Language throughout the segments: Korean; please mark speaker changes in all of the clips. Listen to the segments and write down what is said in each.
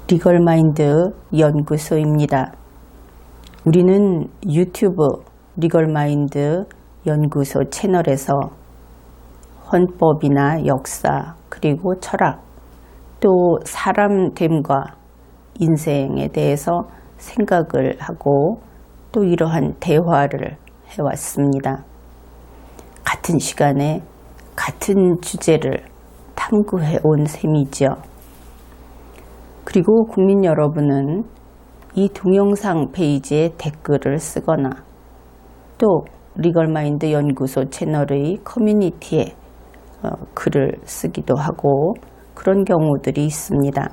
Speaker 1: 리걸마인드 연구소입니다. 우리는 유튜브 리걸마인드 연구소 채널에서 헌법이나 역사 그리고 철학 또 사람됨과 인생에 대해서 생각을 하고 또 이러한 대화를 해왔습니다. 같은 시간에 같은 주제를 탐구해 온 셈이죠. 그리고 국민 여러분은 이 동영상 페이지에 댓글을 쓰거나 또 리걸마인드 연구소 채널의 커뮤니티에 글을 쓰기도 하고 그런 경우들이 있습니다.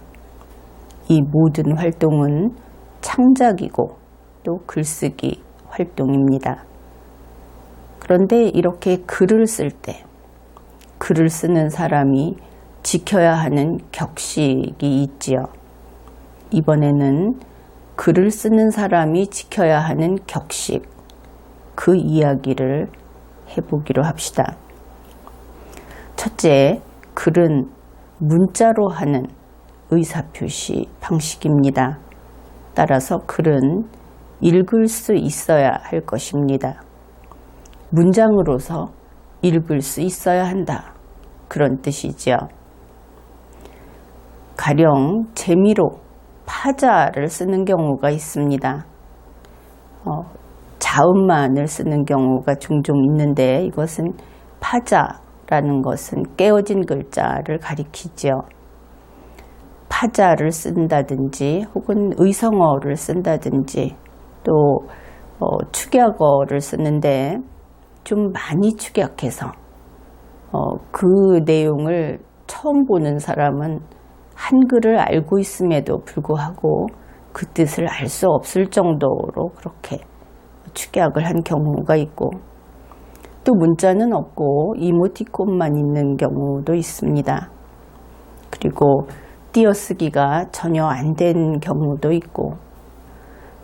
Speaker 1: 이 모든 활동은 창작이고 또 글쓰기 활동입니다. 그런데 이렇게 글을 쓸 때 글을 쓰는 사람이 지켜야 하는 격식이 있지요. 이번에는 글을 쓰는 사람이 지켜야 하는 격식, 그 이야기를 해보기로 합시다. 첫째, 글은 문자로 하는 의사표시 방식입니다. 따라서 글은 읽을 수 있어야 할 것입니다. 문장으로서 읽을 수 있어야 한다. 그런 뜻이죠. 가령 재미로 파자를 쓰는 경우가 있습니다. 자음만을 쓰는 경우가 종종 있는데 이것은 파자라는 것은 깨어진 글자를 가리키죠. 파자를 쓴다든지 혹은 의성어를 쓴다든지 또 축약어를 쓰는데 좀 많이 축약해서 그 내용을 처음 보는 사람은 한글을 알고 있음에도 불구하고 그 뜻을 알 수 없을 정도로 그렇게 축약을 한 경우가 있고 또 문자는 없고 이모티콘만 있는 경우도 있습니다. 그리고 띄어쓰기가 전혀 안 된 경우도 있고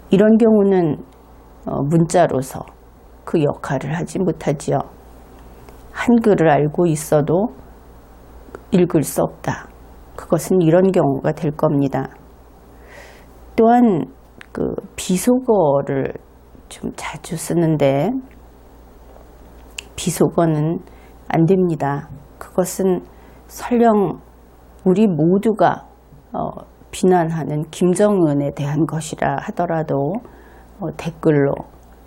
Speaker 1: 이런 경우는 문자로서 그 역할을 하지 못하지요. 한글을 알고 있어도 읽을 수 없다. 그것은 이런 경우가 될 겁니다. 또한 그 비속어를 좀 자주 쓰는데 비속어는 안 됩니다. 그것은 설령 우리 모두가 비난하는 김정은에 대한 것이라 하더라도 댓글로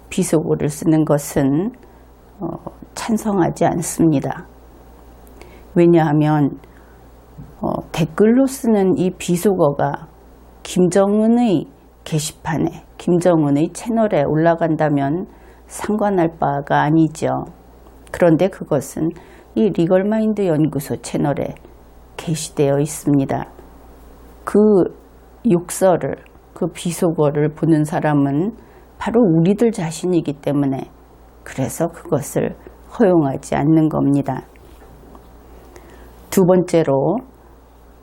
Speaker 1: 비속어를 쓰는 것은 찬성하지 않습니다. 왜냐하면 댓글로 쓰는 이 비속어가 김정은의 게시판에 김정은의 채널에 올라간다면 상관할 바가 아니죠. 그런데 그것은 이 리걸마인드 연구소 채널에 게시되어 있습니다. 그 욕설을 그 비속어를 보는 사람은 바로 우리들 자신이기 때문에 그래서 그것을 허용하지 않는 겁니다. 두 번째로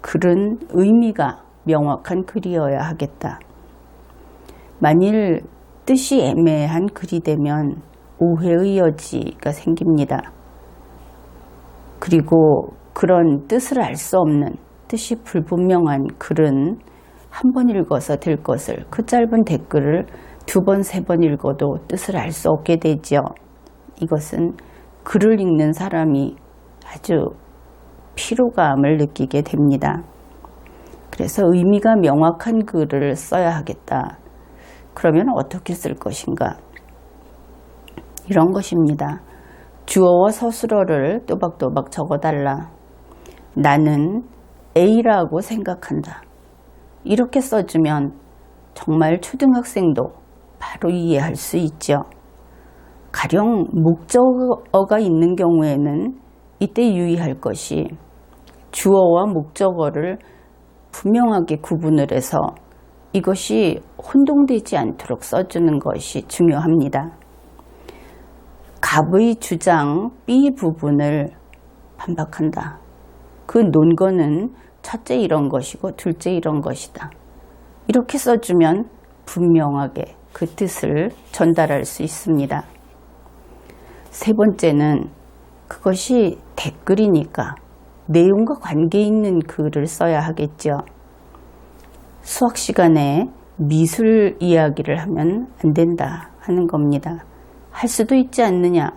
Speaker 1: 글은 의미가 명확한 글이어야 하겠다. 만일 뜻이 애매한 글이 되면 오해의 여지가 생깁니다. 그리고 그런 뜻을 알 수 없는 뜻이 불분명한 글은 한 번 읽어서 될 것을 그 짧은 댓글을 두 번, 세 번 읽어도 뜻을 알 수 없게 되죠. 이것은 글을 읽는 사람이 아주 피로감을 느끼게 됩니다. 그래서 의미가 명확한 글을 써야 하겠다. 그러면 어떻게 쓸 것인가? 이런 것입니다. 주어와 서술어를 또박또박 적어달라. 나는 A라고 생각한다. 이렇게 써주면 정말 초등학생도 바로 이해할 수 있죠. 가령 목적어가 있는 경우에는 이때 유의할 것이 주어와 목적어를 분명하게 구분을 해서 이것이 혼동되지 않도록 써주는 것이 중요합니다. 갑의 주장 B 부분을 반박한다. 그 논거는 첫째 이런 것이고 둘째 이런 것이다. 이렇게 써주면 분명하게 그 뜻을 전달할 수 있습니다. 세 번째는 그것이 댓글이니까 내용과 관계 있는 글을 써야 하겠죠. 수학 시간에 미술 이야기를 하면 안 된다 하는 겁니다. 할 수도 있지 않느냐.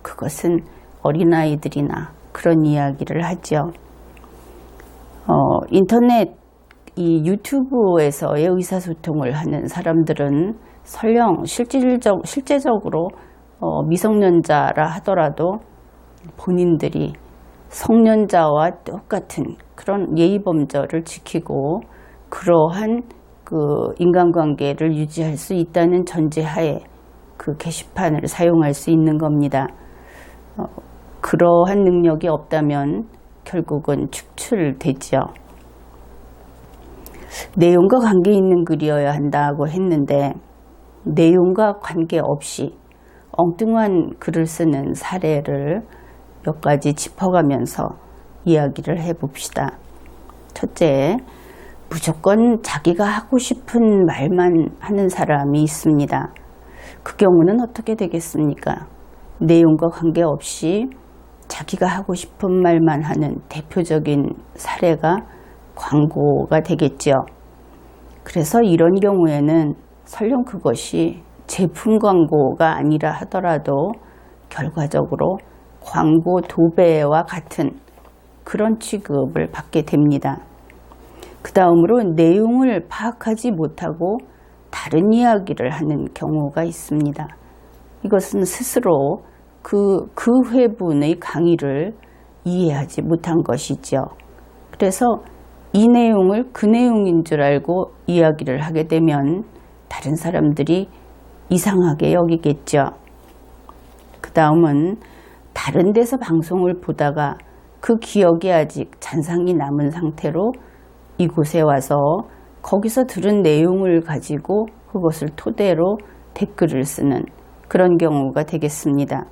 Speaker 1: 그것은 어린아이들이나 그런 이야기를 하죠. 인터넷 이 유튜브에서의 의사소통을 하는 사람들은 설령 실제적으로 미성년자라 하더라도 본인들이 성년자와 똑같은 그런 예의범절을 지키고 그러한 그 인간관계를 유지할 수 있다는 전제하에 그 게시판을 사용할 수 있는 겁니다. 그러한 능력이 없다면 결국은 축출되죠. 내용과 관계 있는 글이어야 한다고 했는데 내용과 관계없이 엉뚱한 글을 쓰는 사례를 몇 가지 짚어가면서 이야기를 해봅시다. 첫째, 무조건 자기가 하고 싶은 말만 하는 사람이 있습니다. 그 경우는 어떻게 되겠습니까? 내용과 관계없이 자기가 하고 싶은 말만 하는 대표적인 사례가 광고가 되겠죠. 그래서 이런 경우에는 설령 그것이 제품 광고가 아니라 하더라도 결과적으로 광고 도배와 같은 그런 취급을 받게 됩니다. 그 다음으로 내용을 파악하지 못하고 다른 이야기를 하는 경우가 있습니다. 이것은 스스로 그 회분의 강의를 이해하지 못한 것이죠. 그래서 이 내용을 그 내용인 줄 알고 이야기를 하게 되면 다른 사람들이 이상하게 여기겠죠. 그 다음은 다른 데서 방송을 보다가 그 기억이 아직 잔상이 남은 상태로 이곳에 와서 거기서 들은 내용을 가지고 그것을 토대로 댓글을 쓰는 그런 경우가 되겠습니다.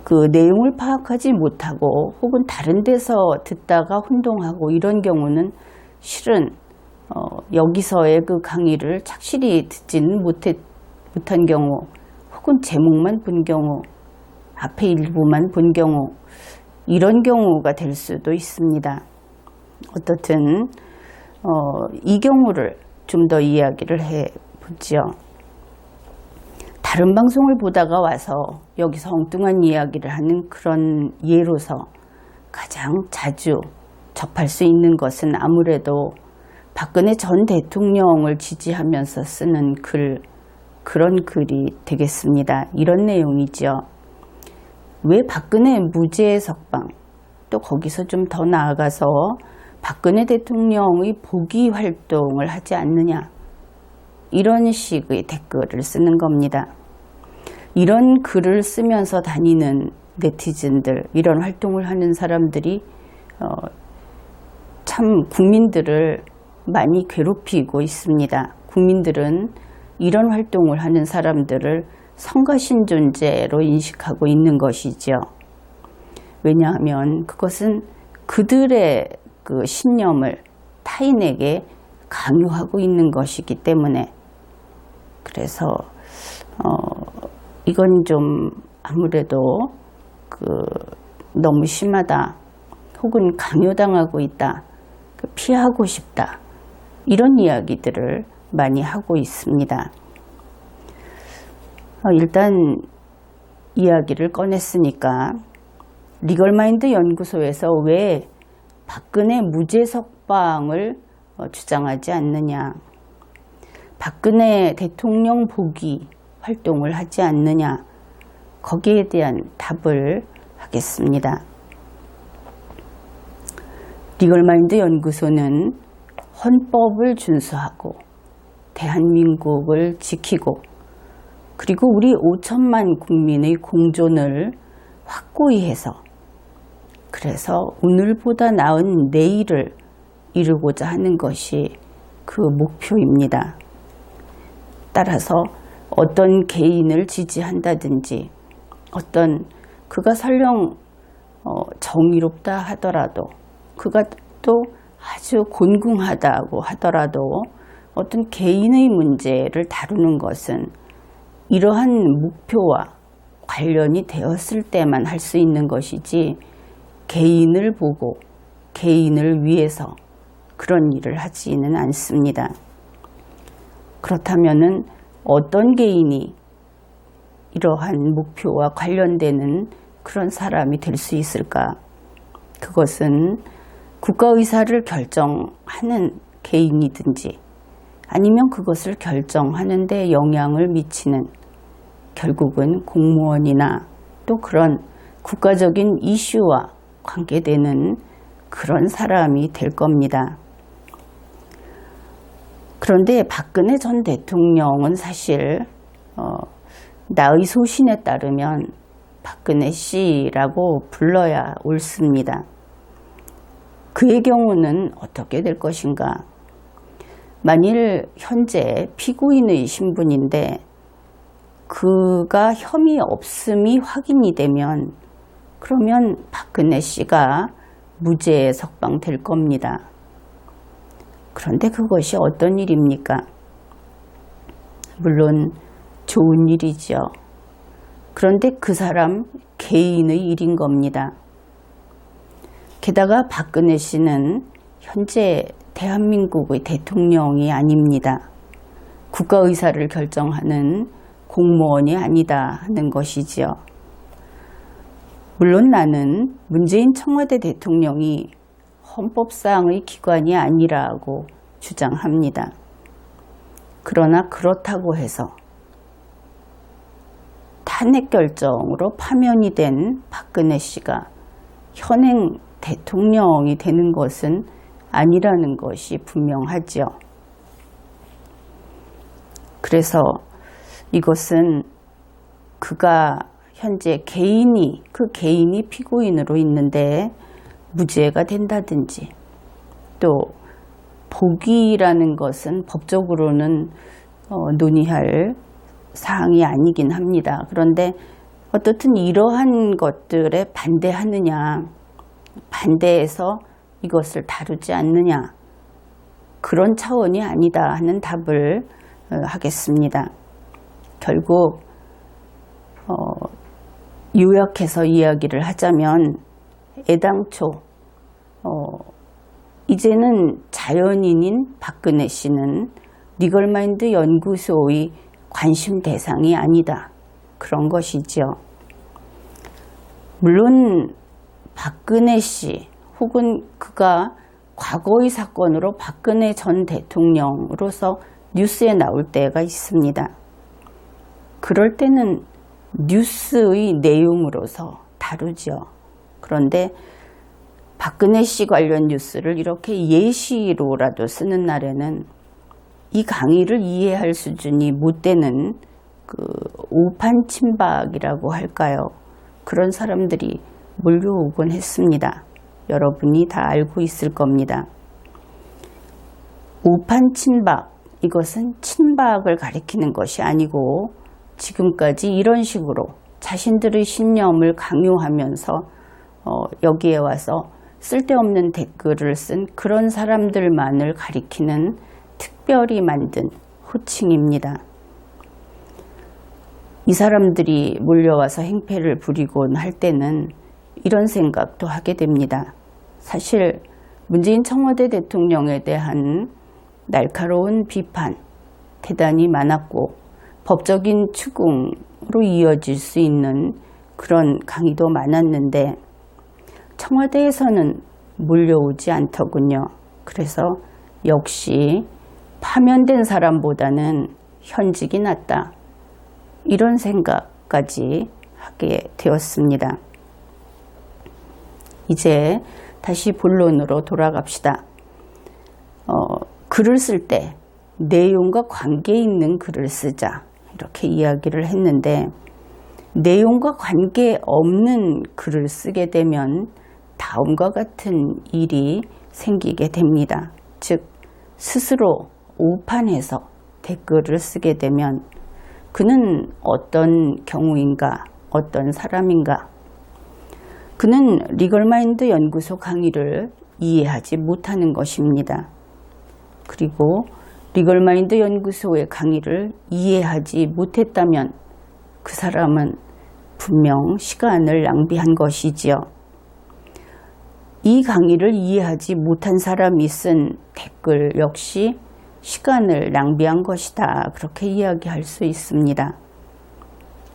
Speaker 1: 그 내용을 파악하지 못하고 혹은 다른 데서 듣다가 혼동하고 이런 경우는 실은 여기서의 그 강의를 착실히 듣지는 못한 경우 혹은 제목만 본 경우 앞에 일부만 본 경우 이런 경우가 될 수도 있습니다. 어떻든 이 경우를 좀 더 이야기를 해보죠. 다른 방송을 보다가 와서 여기서 엉뚱한 이야기를 하는 그런 예로서 가장 자주 접할 수 있는 것은 아무래도 박근혜 전 대통령을 지지하면서 쓰는 그런 글이 되겠습니다. 이런 내용이죠. 왜 박근혜 무죄 석방, 또 거기서 좀 더 나아가서 박근혜 대통령의 복위 활동을 하지 않느냐, 이런 식의 댓글을 쓰는 겁니다. 이런 글을 쓰면서 다니는 네티즌들, 이런 활동을 하는 사람들이 참 국민들을 많이 괴롭히고 있습니다. 국민들은 이런 활동을 하는 사람들을 성가신 존재로 인식하고 있는 것이죠. 왜냐하면 그것은 그들의 그 신념을 타인에게 강요하고 있는 것이기 때문에. 그래서 이건 좀 아무래도 너무 심하다, 혹은 강요당하고 있다, 피하고 싶다, 이런 이야기들을 많이 하고 있습니다. 일단 이야기를 꺼냈으니까 리걸마인드 연구소에서 왜 박근혜 무죄 석방을 주장하지 않느냐, 박근혜 대통령 복위 활동을 하지 않느냐, 거기에 대한 답을 하겠습니다. 리걸마인드 연구소는 헌법을 준수하고 대한민국을 지키고 그리고 우리 5천만 국민의 공존을 확고히 해서, 그래서 오늘보다 나은 내일을 이루고자 하는 것이 그 목표입니다. 따라서 어떤 개인을 지지한다든지, 그가 설령 정의롭다 하더라도, 그가 또 아주 곤궁하다고 하더라도 어떤 개인의 문제를 다루는 것은 이러한 목표와 관련이 되었을 때만 할 수 있는 것이지, 개인을 보고 개인을 위해서 그런 일을 하지는 않습니다. 그렇다면은 어떤 개인이 이러한 목표와 관련되는 그런 사람이 될 수 있을까? 그것은 국가의사를 결정하는 개인이든지 아니면 그것을 결정하는 데 영향을 미치는 결국은 공무원이나 또 그런 국가적인 이슈와 관계되는 그런 사람이 될 겁니다. 그런데 박근혜 전 대통령은 사실 나의 소신에 따르면 박근혜 씨라고 불러야 옳습니다. 그의 경우는 어떻게 될 것인가? 만일 현재 피고인의 신분인데 그가 혐의 없음이 확인이 되면 그러면 박근혜 씨가 무죄에 석방될 겁니다. 그런데 그것이 어떤 일입니까? 물론 좋은 일이죠. 그런데 그 사람 개인의 일인 겁니다. 게다가 박근혜 씨는 현재 대한민국의 대통령이 아닙니다. 국가의사를 결정하는 공무원이 아니다 하는 것이지요. 물론 나는 문재인 청와대 대통령이 헌법상의 기관이 아니라고 주장합니다. 그러나 그렇다고 해서 탄핵 결정으로 파면이 된 박근혜 씨가 현행 대통령이 되는 것은 아니라는 것이 분명하지요. 그래서 이것은 그가 현재 그 개인이 피고인으로 있는데 무죄가 된다든지 또 복위라는 것은 법적으로는 논의할 사항이 아니긴 합니다. 그런데 어떻든 이러한 것들에 반대하느냐, 반대해서 이것을 다루지 않느냐, 그런 차원이 아니다 하는 답을 하겠습니다. 결국 요약해서 이야기를 하자면 애당초 이제는 자연인인 박근혜 씨는 리걸마인드 연구소의 관심 대상이 아니다. 그런 것이죠. 물론 박근혜 씨 혹은 그가 과거의 사건으로 박근혜 전 대통령으로서 뉴스에 나올 때가 있습니다. 그럴 때는 뉴스의 내용으로서 다루죠. 그런데 박근혜 씨 관련 뉴스를 이렇게 예시로라도 쓰는 날에는 이 강의를 이해할 수준이 못 되는 그 오판 친박이라고 할까요? 그런 사람들이 몰려오곤 했습니다. 여러분이 다 알고 있을 겁니다. 오판 친박, 이것은 친박을 가리키는 것이 아니고 지금까지 이런 식으로 자신들의 신념을 강요하면서 여기에 와서 쓸데없는 댓글을 쓴 그런 사람들만을 가리키는 특별히 만든 호칭입니다. 이 사람들이 몰려와서 행패를 부리곤 할 때는 이런 생각도 하게 됩니다. 사실 문재인 청와대 대통령에 대한 날카로운 비판 대단히 많았고 법적인 추궁으로 이어질 수 있는 그런 강의도 많았는데 청와대에서는 몰려오지 않더군요. 그래서 역시 파면된 사람보다는 현직이 낫다. 이런 생각까지 하게 되었습니다. 이제 다시 본론으로 돌아갑시다. 글을 쓸 때 내용과 관계 있는 글을 쓰자 이렇게 이야기를 했는데 내용과 관계 없는 글을 쓰게 되면 다음과 같은 일이 생기게 됩니다. 즉 스스로 오판해서 댓글을 쓰게 되면 그는 어떤 경우인가, 어떤 사람인가, 그는 리걸마인드 연구소 강의를 이해하지 못하는 것입니다. 그리고 리걸마인드 연구소의 강의를 이해하지 못했다면 그 사람은 분명 시간을 낭비한 것이지요. 이 강의를 이해하지 못한 사람이 쓴 댓글 역시 시간을 낭비한 것이다. 그렇게 이야기할 수 있습니다.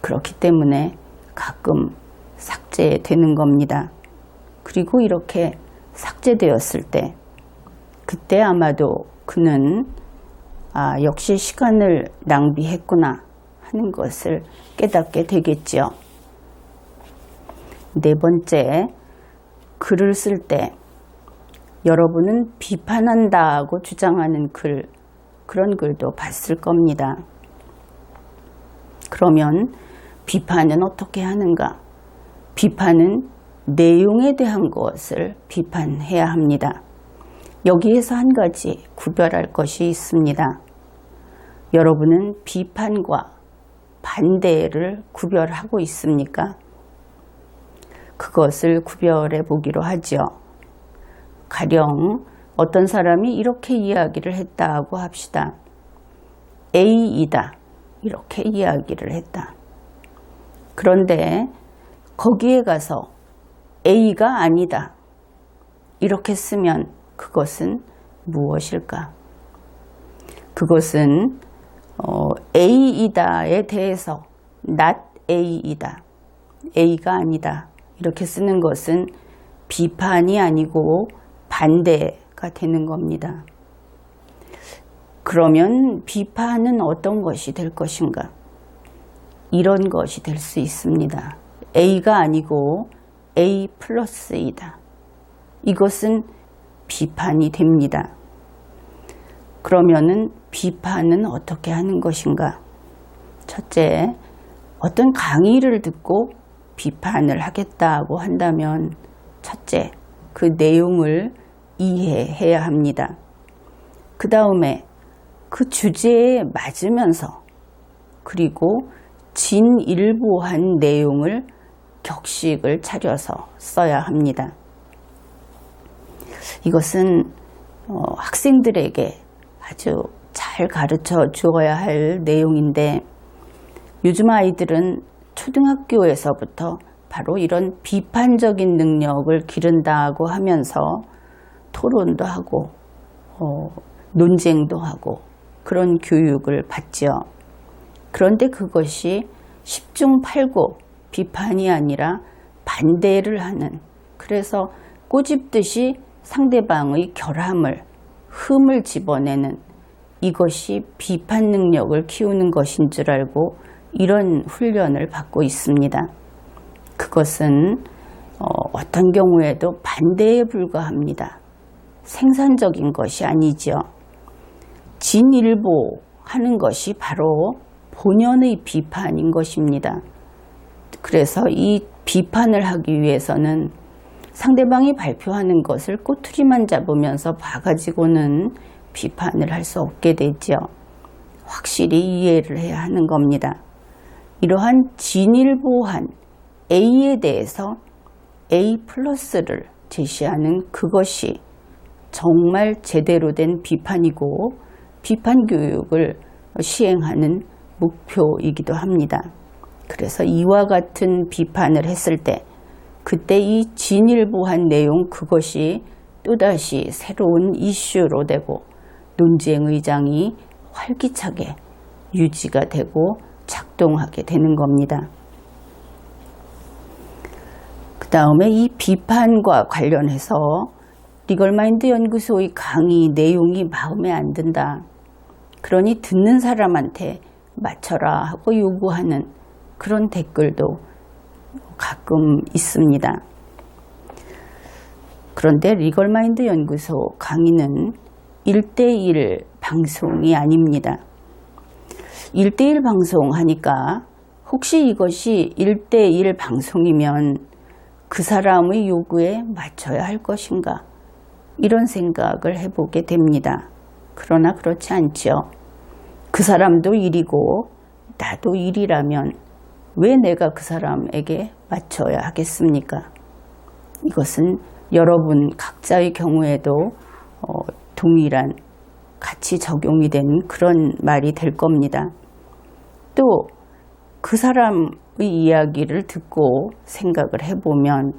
Speaker 1: 그렇기 때문에 가끔 삭제되는 겁니다. 그리고 이렇게 삭제되었을 때 그때 아마도 그는 역시 시간을 낭비했구나 하는 것을 깨닫게 되겠죠. 네 번째, 글을 쓸 때 여러분은 비판한다고 주장하는 글, 그런 글도 봤을 겁니다. 그러면 비판은 어떻게 하는가? 비판은 내용에 대한 것을 비판해야 합니다. 여기에서 한 가지 구별할 것이 있습니다. 여러분은 비판과 반대를 구별하고 있습니까? 그것을 구별해 보기로 하죠. 가령 어떤 사람이 이렇게 이야기를 했다고 합시다. A이다. 이렇게 이야기를 했다. 그런데 거기에 가서 A가 아니다. 이렇게 쓰면 그것은 무엇일까? 그것은 A이다에 대해서 not A이다. A가 아니다. 이렇게 쓰는 것은 비판이 아니고 반대가 되는 겁니다. 그러면 비판은 어떤 것이 될 것인가? 이런 것이 될 수 있습니다. A가 아니고 A 플러스이다. 이것은 비판이 됩니다. 그러면은 비판은 어떻게 하는 것인가? 첫째, 어떤 강의를 듣고 비판을 하겠다고 한다면 첫째, 그 내용을 이해해야 합니다. 그 다음에 그 주제에 맞으면서 그리고 진일보한 내용을 격식을 차려서 써야 합니다. 이것은 학생들에게 아주 잘 가르쳐 주어야 할 내용인데 요즘 아이들은 초등학교에서부터 바로 이런 비판적인 능력을 기른다고 하면서 토론도 하고 논쟁도 하고 그런 교육을 받죠. 그런데 그것이 10중 8구 비판이 아니라 반대를 하는, 그래서 꼬집듯이 상대방의 결함을, 흠을 집어내는, 이것이 비판 능력을 키우는 것인 줄 알고 이런 훈련을 받고 있습니다. 그것은 어떤 경우에도 반대에 불과합니다. 생산적인 것이 아니죠. 진일보하는 것이 바로 본연의 비판인 것입니다. 그래서 이 비판을 하기 위해서는 상대방이 발표하는 것을 꼬투리만 잡으면서 봐가지고는 비판을 할 수 없게 되죠. 확실히 이해를 해야 하는 겁니다. 이러한 진일보한 A에 대해서 A 플러스를 제시하는 그것이 정말 제대로 된 비판이고 비판 교육을 시행하는 목표이기도 합니다. 그래서 이와 같은 비판을 했을 때 그때 이 진일보한 내용, 그것이 또다시 새로운 이슈로 되고 논쟁 의장이 활기차게 유지가 되고 작동하게 되는 겁니다. 그 다음에 이 비판과 관련해서 리걸마인드 연구소의 강의 내용이 마음에 안 든다. 그러니 듣는 사람한테 맞춰라 하고 요구하는 그런 댓글도 가끔 있습니다. 그런데 리걸마인드 연구소 강의는 1:1 방송이 아닙니다. 1:1 방송하니까 혹시 이것이 1:1 방송이면 그 사람의 요구에 맞춰야 할 것인가? 이런 생각을 해보게 됩니다. 그러나 그렇지 않죠. 그 사람도 일이고 나도 일이라면 왜 내가 그 사람에게 맞춰야 하겠습니까? 이것은 여러분 각자의 경우에도 동일한 같이 적용이 되는 그런 말이 될 겁니다. 또 그 사람의 이야기를 듣고 생각을 해보면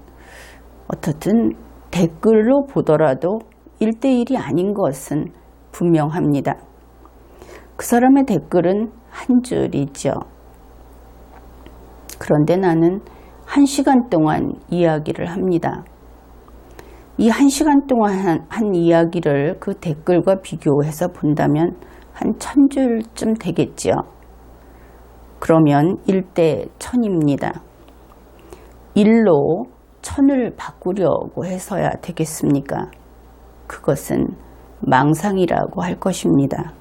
Speaker 1: 어떻든 댓글로 보더라도 1대1이 아닌 것은 분명합니다. 그 사람의 댓글은 한 줄이죠. 그런데 나는 1시간 동안 이야기를 합니다. 이 1시간 동안 한 이야기를 그 댓글과 비교해서 본다면 한 1000줄쯤 되겠죠. 그러면 1대 1000입니다. 1로 1000을 바꾸려고 해서야 되겠습니까? 그것은 망상이라고 할 것입니다.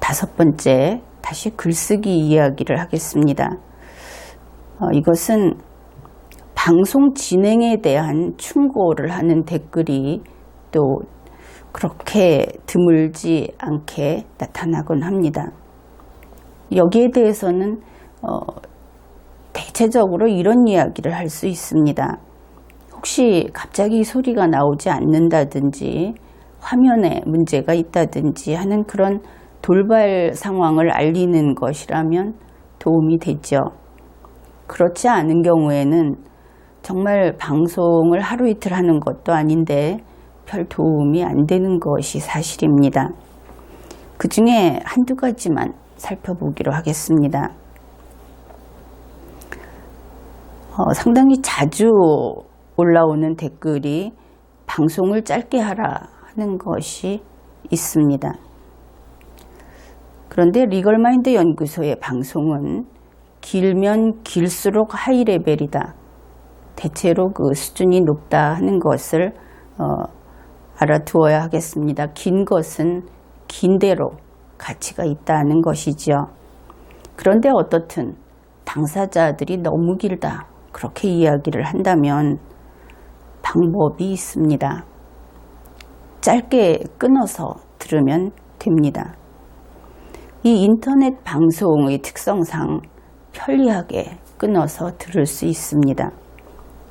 Speaker 1: 5번째, 다시 글쓰기 이야기를 하겠습니다. 이것은 방송 진행에 대한 충고를 하는 댓글이 또 그렇게 드물지 않게 나타나곤 합니다. 여기에 대해서는 대체적으로 이런 이야기를 할 수 있습니다. 혹시 갑자기 소리가 나오지 않는다든지 화면에 문제가 있다든지 하는 그런 돌발 상황을 알리는 것이라면 도움이 되죠. 그렇지 않은 경우에는 정말 방송을 하루 이틀 하는 것도 아닌데 별 도움이 안 되는 것이 사실입니다. 그 중에 한두 가지만 살펴보기로 하겠습니다. 상당히 자주 올라오는 댓글이 방송을 짧게 하라 하는 것이 있습니다. 그런데 리걸마인드 연구소의 방송은 길면 길수록 하이 레벨이다. 대체로 그 수준이 높다 하는 것을 알아두어야 하겠습니다. 긴 것은 긴 대로 가치가 있다는 것이죠. 그런데 어떻든 당사자들이 너무 길다 그렇게 이야기를 한다면 방법이 있습니다. 짧게 끊어서 들으면 됩니다. 이 인터넷 방송의 특성상 편리하게 끊어서 들을 수 있습니다.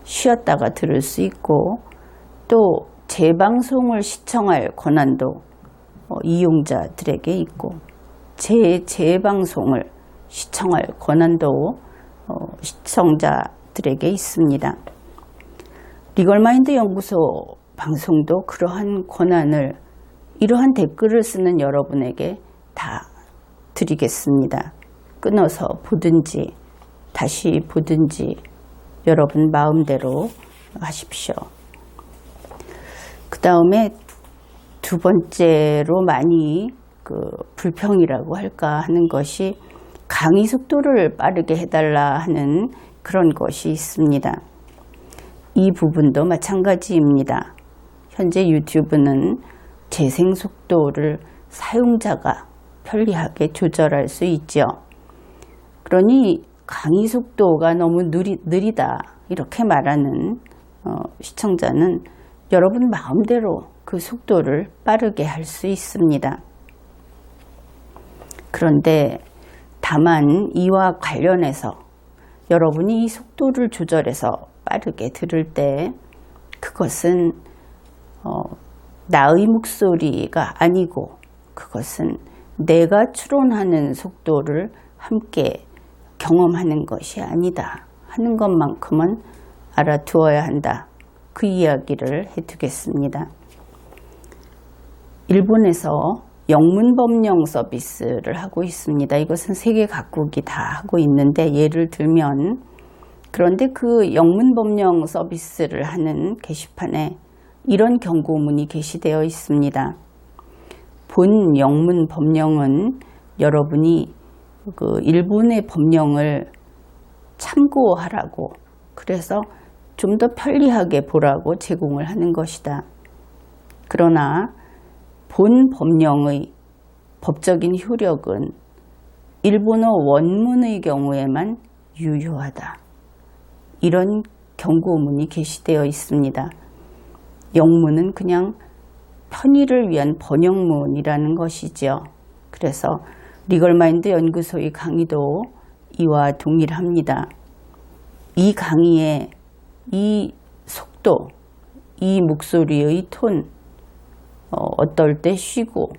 Speaker 1: 쉬었다가 들을 수 있고 또 재방송을 시청할 권한도 이용자들에게 있고 재방송을 시청할 권한도 시청자들에게 있습니다. 리걸마인드 연구소 방송도 그러한 권한을 이러한 댓글을 쓰는 여러분에게 다 드리겠습니다. 끊어서 보든지 다시 보든지 여러분 마음대로 하십시오. 그 다음에 두 번째로 많이 불평이라고 할까 하는 것이 강의 속도를 빠르게 해달라 하는 그런 것이 있습니다. 이 부분도 마찬가지입니다. 현재 유튜브는 재생 속도를 사용자가 편리하게 조절할 수 있죠. 그러니 강의 속도가 너무 느리다 이렇게 말하는 시청자는 여러분 마음대로 그 속도를 빠르게 할 수 있습니다. 그런데 다만 이와 관련해서 여러분이 이 속도를 조절해서 빠르게 들을 때 그것은 나의 목소리가 아니고 그것은 내가 추론하는 속도를 함께 경험하는 것이 아니다 하는 것만큼은 알아두어야 한다. 그 이야기를 해두겠습니다. 일본에서 영문법령 서비스를 하고 있습니다. 이것은 세계 각국이 다 하고 있는데 예를 들면 그런데 그 영문법령 서비스를 하는 게시판에 이런 경고문이 게시되어 있습니다. 본 영문 법령은 여러분이 그 일본의 법령을 참고하라고 그래서 좀 더 편리하게 보라고 제공을 하는 것이다. 그러나 본 법령의 법적인 효력은 일본어 원문의 경우에만 유효하다. 이런 경고문이 게시되어 있습니다. 영문은 그냥 편의를 위한 번역문이라는 것이죠. 그래서 리걸마인드 연구소의 강의도 이와 동일합니다. 이 강의에 이 속도, 이 목소리의 톤, 어떨 때 쉬고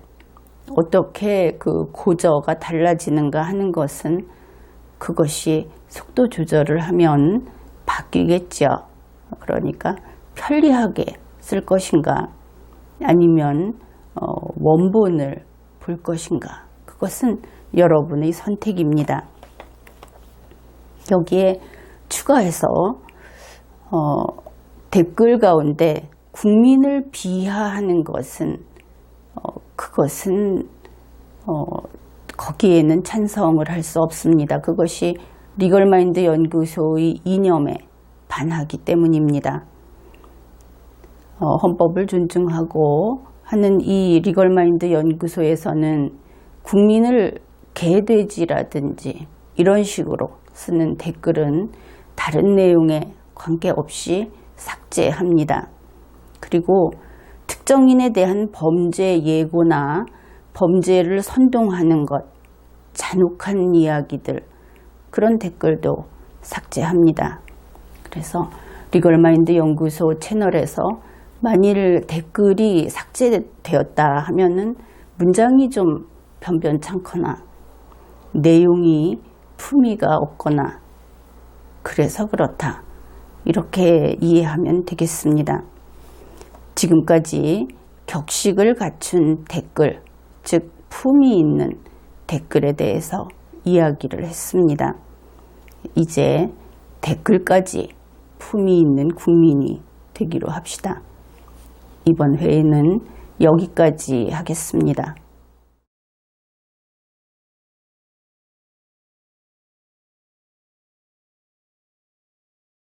Speaker 1: 어떻게 그 고저가 달라지는가 하는 것은 그것이 속도 조절을 하면 바뀌겠죠. 그러니까 편리하게 쓸 것인가 아니면 원본을 볼 것인가, 그것은 여러분의 선택입니다. 여기에 추가해서 댓글 가운데 국민을 비하하는 것은 그것은 거기에는 찬성을 할 수 없습니다. 그것이 리걸마인드 연구소의 이념에 반하기 때문입니다. 헌법을 존중하고 하는 이 리걸마인드 연구소에서는 국민을 개돼지라든지 이런 식으로 쓰는 댓글은 다른 내용에 관계없이 삭제합니다. 그리고 특정인에 대한 범죄 예고나 범죄를 선동하는 것, 잔혹한 이야기들, 그런 댓글도 삭제합니다. 그래서 리걸마인드 연구소 채널에서 만일 댓글이 삭제되었다 하면은 문장이 좀 변변찮거나 내용이 품위가 없거나 그래서 그렇다, 이렇게 이해하면 되겠습니다. 지금까지 격식을 갖춘 댓글, 즉 품위 있는 댓글에 대해서 이야기를 했습니다. 이제 댓글까지 품위 있는 국민이 되기로 합시다. 이번 회에는 여기까지 하겠습니다.